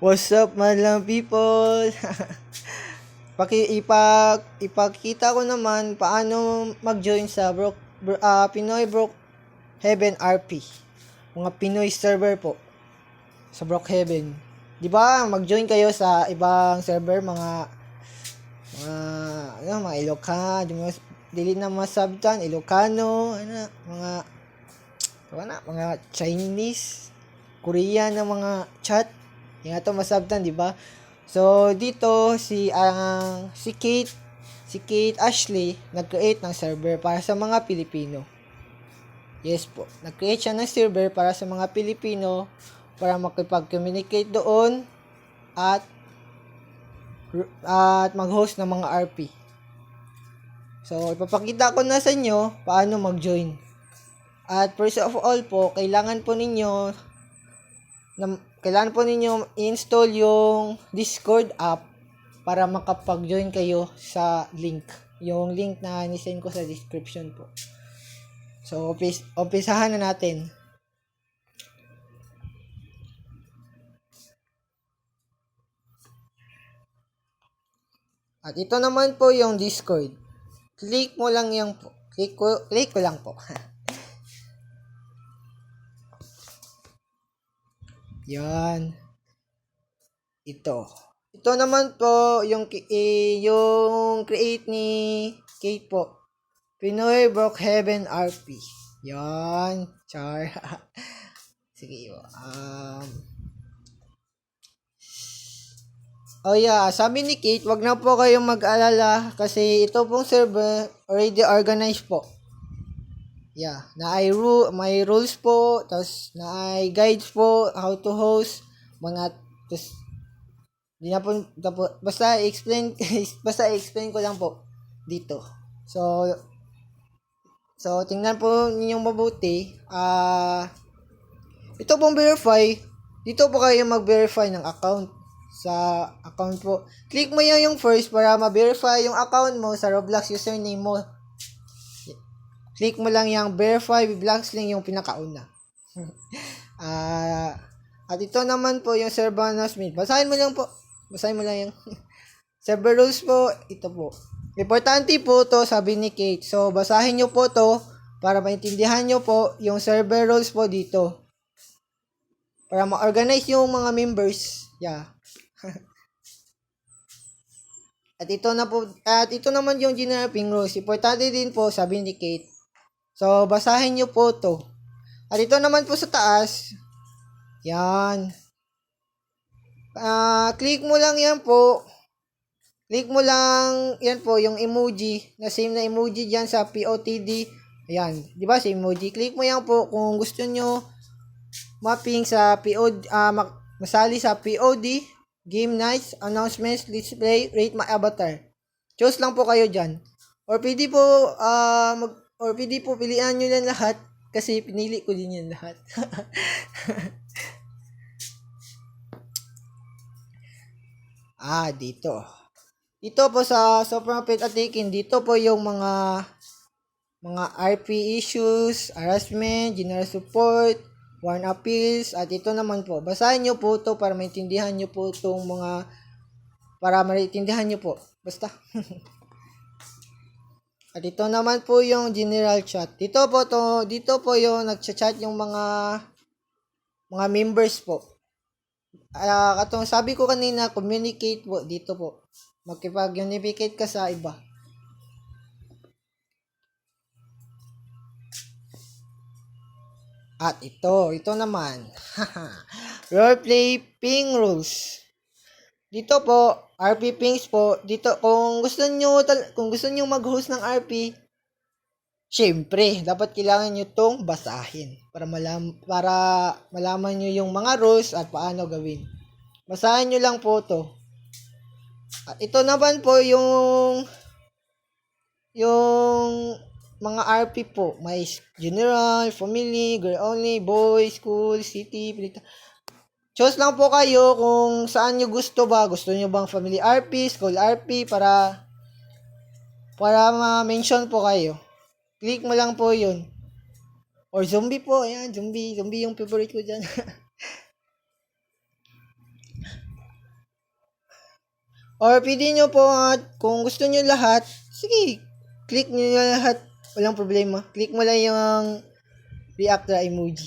What's up, madlang people? Ipakita ko naman paano mag-join sa Pinoy Brookhaven RP. Mga Pinoy server po sa Brookhaven. 'Di ba? Mag-join kayo sa ibang server, mga mga Ilocano, dili na mga sabtan, Ilocano, mga Chinese, Korean na mga chat. Yung ato masabtan, di ba? So dito si Kate Ashley nag-create ng server para sa mga Pilipino. Yes po. Nag-create siya ng server para sa mga Pilipino para makipag-communicate doon at mag-host ng mga RP. So ipapakita ko na sa inyo paano mag-join. At first of all po, kailangan po ninyo i-install yung Discord app para makapag-join kayo sa link. Yung link na nisend ko sa description po. So, umpisahan na natin. At ito naman po yung Discord. Click mo lang yung po. Click ko lang po. Yan. Ito naman po yung create ni Kate po. Pinoy Brookhaven RP. Yan. Char. Sige. Oh yeah, sabi ni Kate, wag na po kayong mag-alala kasi ito pong server already organized po. Yeah, may rules po, tapos may guides po how to host tapos di na po, basta explain ko lang po dito. So tingnan po ninyong mabuti. Ito pong verify. Dito po kayo mag-verify ng account. Sa account po. Click mo yung first para ma-verify yung account mo sa Roblox username mo. Click mo lang yung verify with Roblox link yung pinakauna. At ito naman po yung server announcement. Basahin mo lang yung server rules po. Ito po. Importante po to, sabi ni Kate. So, basahin nyo po to para maintindihan nyo po yung server rules po dito. Para ma-organize yung mga members. Yeah. At ito naman yung general ping rules. Importante din po, sabi ni Kate. So, basahin nyo po to. At ito naman po sa taas. Yan. Click mo lang yan po. Click mo lang yan po, yung emoji. Na same na emoji dyan sa POTD. Ayan. Diba sa emoji? Click mo yan po kung gusto nyo mapping sa POD, masali sa POD, game nights, announcements, display, rate my avatar. Choose lang po kayo dyan. Or pwede po pilihan nyo lang lahat kasi pinili ko din yan lahat. Dito. Dito po sa Sobrang Pet Attacking, dito po yung mga RP issues, harassment, general support, warn appeals, at ito naman po. Basahin nyo po to para maintindihan nyo po Basta. At ito naman po yung general chat. Dito po yung nagchat yung mga members po. Katong sabi ko kanina, communicate po dito po. Makipag-communicate ka sa iba. At ito naman. Roleplay ping rules. Dito po, RP pings po. Dito, kung gusto niyo mag-host ng RP, syempre, dapat kailangan niyo tong basahin para malaman niyo yung mga rules at paano gawin. Basahin niyo lang po to. At ito naman po yung mga RP po. May general, family, girl only, boys, school, city, choose lang po kayo kung saan nyo gusto ba. Gusto nyo bang family RP, school RP para ma-mention po kayo. Click mo lang po yun. Or zombie po. Ayan, zombie yung favorite ko dyan. Or pwede nyo po, kung gusto nyo lahat, sige, click nyo lahat. Walang problema. Click mo lang yung react na emoji.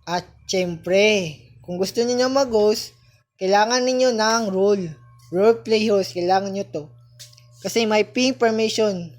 At syempre, kung gusto niyo na mag-host, kailangan niyo ng roleplay host, kailangan niyo to. Kasi may ping permission.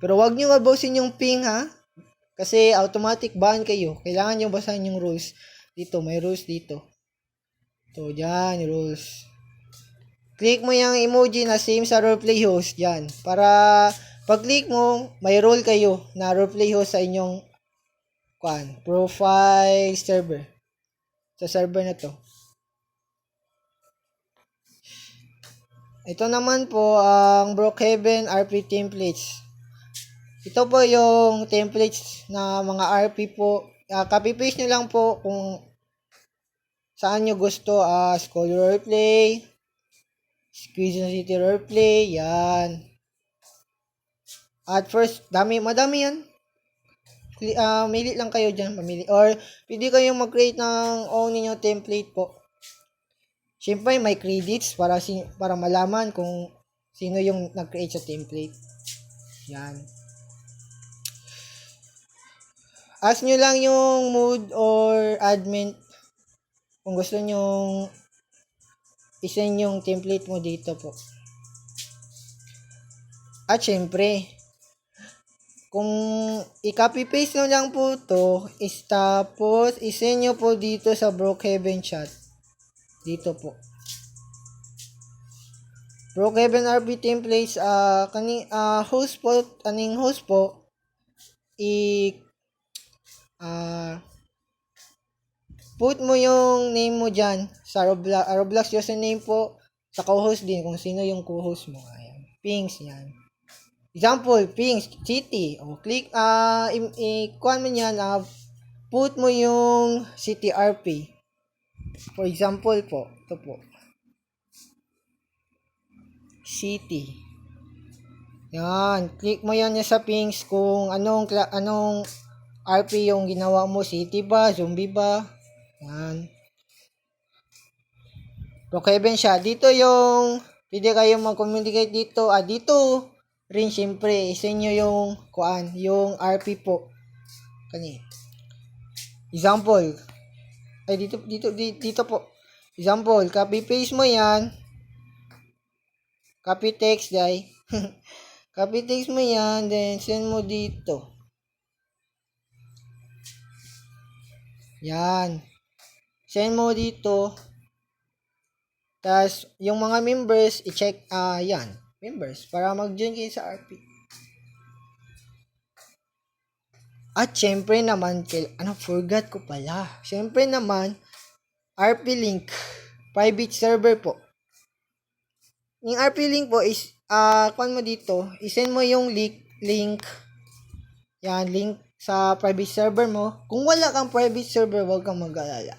Pero wag niyo abusin yung ping ha. Kasi automatic ban kayo. Kailangan niyo basahin yung rules. Dito, may rules dito. So, dyan, rules. Click mo yung emoji na same sa roleplay host, dyan. Para pag-click mo, may role kayo na roleplay host sa inyong profile server. Sa server na to. Ito naman po ang Brookhaven RP templates. Ito po yung templates na mga RP po. Copy-paste nyo lang po kung saan nyo gusto. School roleplay, Quezon City roleplay, yan. At first, madami yan. Mili lang kayo dyan, mamili. Or, pwede kayong mag-create ng own ninyo template po. Siyempre, may credits para malaman kung sino yung nag-create sa template. Yan. Ask nyo lang yung mood or admin kung gusto nyo isend yung template mo dito po. At syempre, kung i-copy-paste nyo lang po to, tapos isend nyo po dito sa Brookhaven chat. Dito po. Brookhaven RP templates, host po, host po, put mo yung name mo dyan sa Roblox username po, sa co-host din, kung sino yung co-host mo. Ayan. Pings, yan. Example, Pings, city. O, click, kuhan mo yan, put mo yung city RP. For example po, ito po. City. Yan, click mo yan sa Pings kung anong RP yung ginawa mo, city ba, zombie ba. Yan. Brookhaven siya. Dito yung pwede kayong mag-communicate dito. Dito rin syempre isend nyo yung RP po. Kani. Example. Dito po. Example, copy paste mo yan. Copy text, day. Copy text mo yan, then send mo dito. Yan. Send mo dito. Tapos, yung mga members, i-check, yan. Members, para mag-join kayo sa RP. At syempre naman, forgot ko pala. Syempre naman, RP link, private server po. Yung RP link po is, kuhan mo dito, isend mo yung link, yan, link sa private server mo. Kung wala kang private server, huwag kang mag-alala.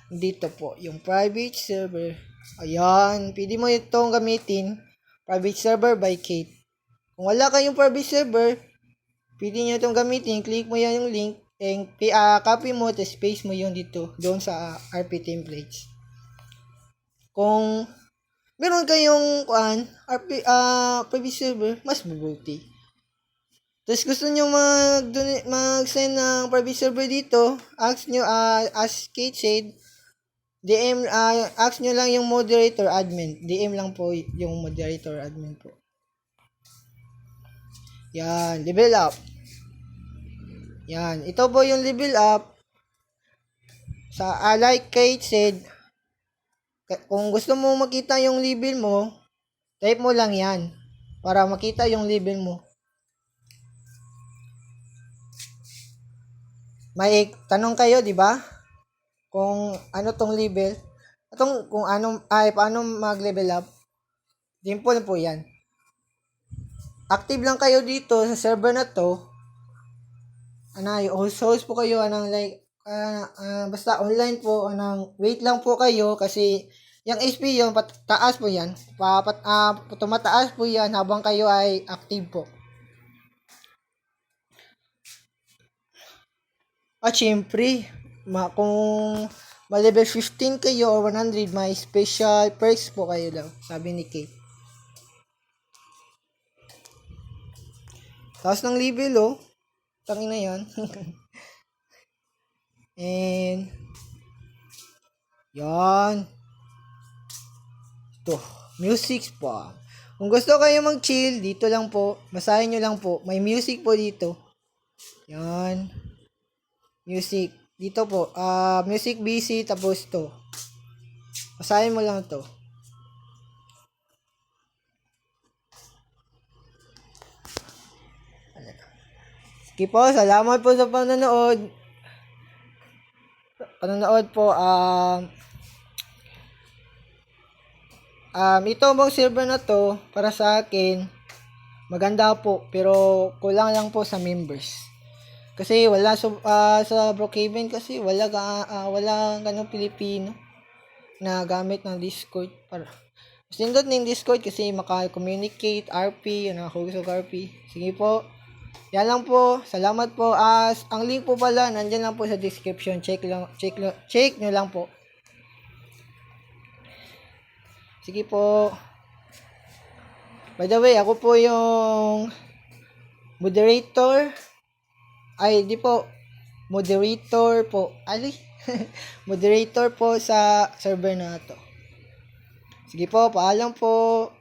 Dito po, yung private server. Ayan, pwede mo itong gamitin, private server by Kate. Kung wala kayong private server, pwede nyo itong gamitin, click mo yan yung link, and copy mo, tapos paste mo yung dito, doon sa RP templates. Kung meron kayong private server, mas mabuti. Tapos gusto nyo mag-send ng private server dito, ask Kate said, ask nyo lang yung moderator admin. DM lang po yung moderator admin po. Yan, level up. Yan, ito po yung level up. Like Kate said, kung gusto mo makita yung level mo, type mo lang yan para makita yung level mo. May tanong kayo, di ba? Kung ano tong level, paano mag-level up. Dimple po yan. Active lang kayo dito sa server na to. Host po kayo, basta online po, wait lang po kayo kasi yung SP yung taas po yan. Tumataas po yan habang kayo ay active po. At syempre, kung ma-level 15 kayo or 100, may special perks po kayo daw, sabi ni Kate. Taas ng level, oh. Tangin na yan. And, yan. Ito, music pa. Kung gusto kayo mag-chill, dito lang po. Basahin nyo lang po. May music po dito. Yan. Music. Dito po. Music busy, tapos to. Basahin mo lang to. Sige po, salamat po sa panonood. Po, ito bang server na to, para sa akin, maganda po, pero kulang lang po sa members. Kasi wala sa Brookhaven kasi wala ganong Pilipino na gamit ng Discord. Mas nindot ng Discord kasi maka-communicate, RP, host of RP. Sige po. Yan lang po. Salamat po. Ang link po pala, nandyan lang po sa description. Check nyo lang po. Sige po. By the way, ako po yung moderator. Ay, di po. Moderator po. Moderator po sa server na to. Sige po, paalam po.